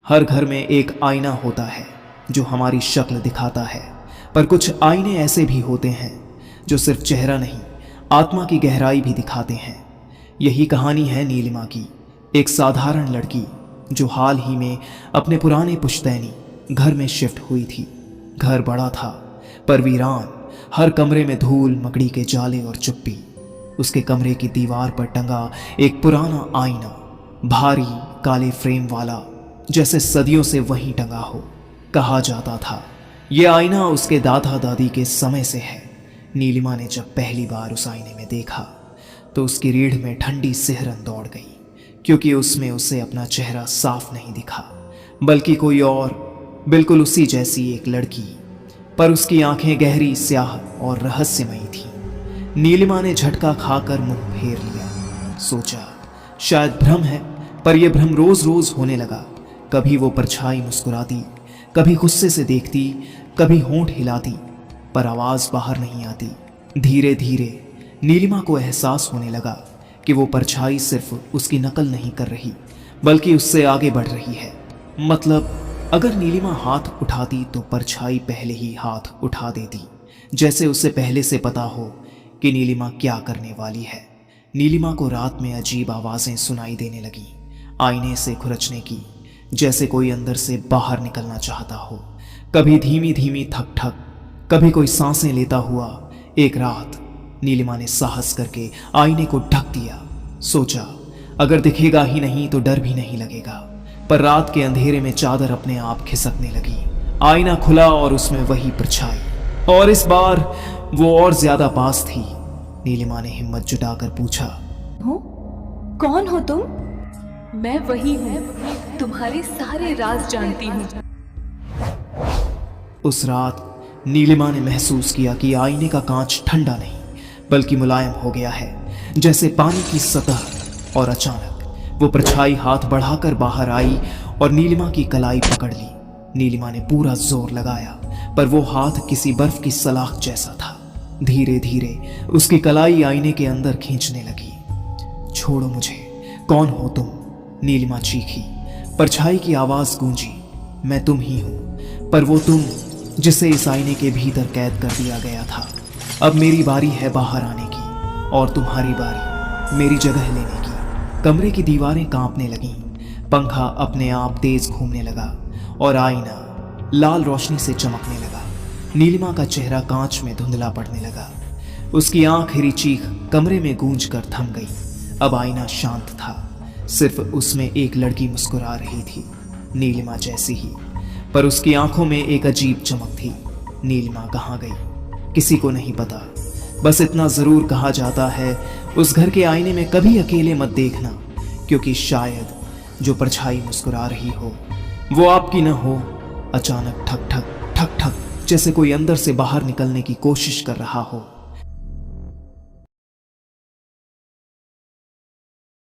हर घर में एक आईना होता है जो हमारी शक्ल दिखाता है, पर कुछ आईने ऐसे भी होते हैं जो सिर्फ चेहरा नहीं, आत्मा की गहराई भी दिखाते हैं। यही कहानी है नीलिमा की, एक साधारण लड़की जो हाल ही में अपने पुराने पुश्तैनी घर में शिफ्ट हुई थी। घर बड़ा था पर वीरान, हर कमरे में धूल, मकड़ी के जाले और चुप्पी। उसके कमरे की दीवार पर टंगा एक पुराना आईना, भारी काले फ्रेम वाला, जैसे सदियों से वहीं टंगा हो। कहा जाता था यह आईना उसके दादा दादी के समय से है। नीलिमा ने जब पहली बार उस आईने में देखा तो उसकी रीढ़ में ठंडी सिहरन दौड़ गई, क्योंकि उसमें उसे अपना चेहरा साफ नहीं दिखा, बल्कि कोई और, बिल्कुल उसी जैसी एक लड़की। पर उसकी आंखें गहरी, स्याह और रहस्यमयी थी। नीलिमा ने झटका खाकर मुंह फेर लिया। सोचा शायद भ्रम है, पर यह भ्रम रोज रोज होने लगा। कभी वो परछाई मुस्कुराती, कभी गुस्से से देखती, कभी होंठ हिलाती, पर आवाज बाहर नहीं आती। धीरे धीरे नीलिमा को एहसास होने लगा कि वो परछाई सिर्फ उसकी नकल नहीं कर रही, बल्कि उससे आगे बढ़ रही है। मतलब अगर नीलिमा हाथ उठाती तो परछाई पहले ही हाथ उठा देती, जैसे उसे पहले से पता हो कि नीलिमा क्या करने वाली है। नीलिमा को रात में अजीब आवाजें सुनाई देने लगी, आईने से खुरचने की, जैसे कोई अंदर से बाहर निकलना चाहता हो। कभी धीमी धीमी थक थक, कभी कोई सांसें लेता हुआ। एक रात नीलिमा ने साहस करके आईने को ढक दिया। सोचा अगर दिखेगा ही नहीं तो डर भी नहीं लगेगा। पर रात के अंधेरे में चादर अपने आप खिसकने लगी। आईना खुला और उसमें वही परछाई, और इस बार वो और ज्यादा पास थी। नीलिमा ने हिम्मत जुटाकर पूछा, हो? कौन हो तुम? मैं वही हूँ, तुम्हारे सारे राज जानती हूँ। उस रात नीलिमा ने महसूस किया कि आईने का कांच ठंडा नहीं बल्कि मुलायम हो गया है, जैसे पानी की सतह। और अचानक वो परछाई हाथ बढ़ाकर बाहर आई और नीलिमा की कलाई पकड़ ली। नीलिमा ने पूरा जोर लगाया, पर वो हाथ किसी बर्फ की सलाख जैसा था। धीरे धीरे उसकी कलाई आईने के अंदर खींचने लगी। छोड़ो मुझे, कौन हो तुम? नीलिमा चीखी। परछाई की आवाज गूंजी, मैं तुम ही हूं, पर वो तुम जिसे इस आईने के भीतर कैद कर दिया गया था। अब मेरी बारी है बाहर आने की, और तुम्हारी बारी मेरी जगह लेने की। कमरे की दीवारें कांपने लगीं, पंखा अपने आप तेज घूमने लगा और आईना लाल रोशनी से चमकने लगा। नीलिमा का चेहरा कांच में धुंधला पड़ने लगा। उसकी आखिरी चीख कमरे में गूंज कर थम गई। अब आईना शांत था, सिर्फ उसमें एक लड़की मुस्कुरा रही थी, नीलिमा जैसी ही, पर उसकी आंखों में एक अजीब चमक थी। नीलिमा कहाँ गई किसी को नहीं पता। बस इतना जरूर कहा जाता है, उस घर के आईने में कभी अकेले मत देखना, क्योंकि शायद जो परछाई मुस्कुरा रही हो वो आपकी न हो। अचानक ठक ठक ठक ठक, जैसे कोई अंदर से बाहर निकलने की कोशिश कर रहा हो।